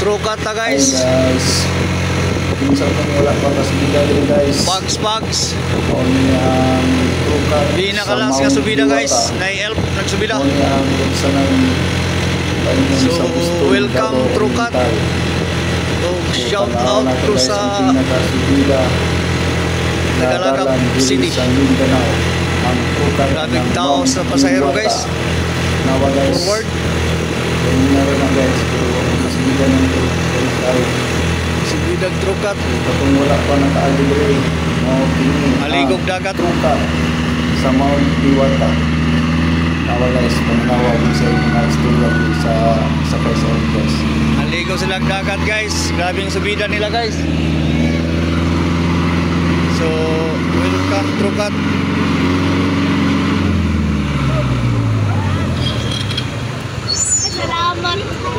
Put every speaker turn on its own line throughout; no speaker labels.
trukat ta
Hi
guys.
guys. Minsan kung wala pa kasubida din guys.
Pags.
Oni ang trukat.
Di nakalas nga subida guys. Na-elp nagsubida.
Oni ang sa nang
So, welcome trukat. So, shout out to sa Tagalagap City. Grabing tao sa pasahero guys.
Nawa guys.
Forward.
Meron na guys. Kasubida ng trukat.
Subidag trukat.
Kung wala pa naka-alibre,
Aligog dagat.
trukat sa Mount Diwata. Nawa guys, panawag sa mga istorya sa Quezon guys.
Aligo silang dagat guys. Grabing subida nila guys. So, welcome trukat.
Salamat po.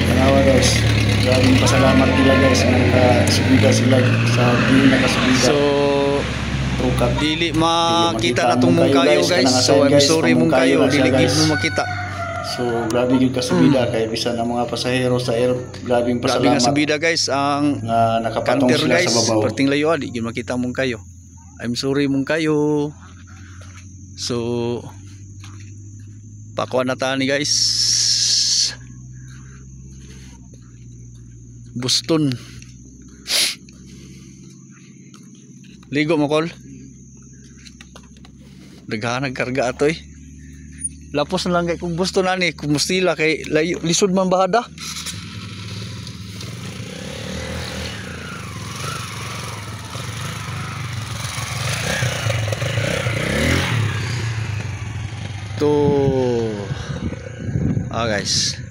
Panawa guys, maraming pasalamat nila guys na nakasubida sila sa di nakasubida.
So,
trukat.
dili makita na tong mong kayo guys. So, I'm sorry mong kayo. Dili gid mo makita.
So, grabe yung kasubida kay bisan ang mga pasahero sa air, grabing
Grabe nga
pasalamat
subida guys. Ang
na nakapatong
kanter
sila
guys.
sa babaw.
Perting layo di gid makita mong kayo. I'm sorry mong kayo. So, pakuan na tani guys. Buston. Ligo mo kol. Daghan nagkarga ato eh. Lapos na lang kay kung Buston ani, kumustila kay layo lisod man bahada. To guys.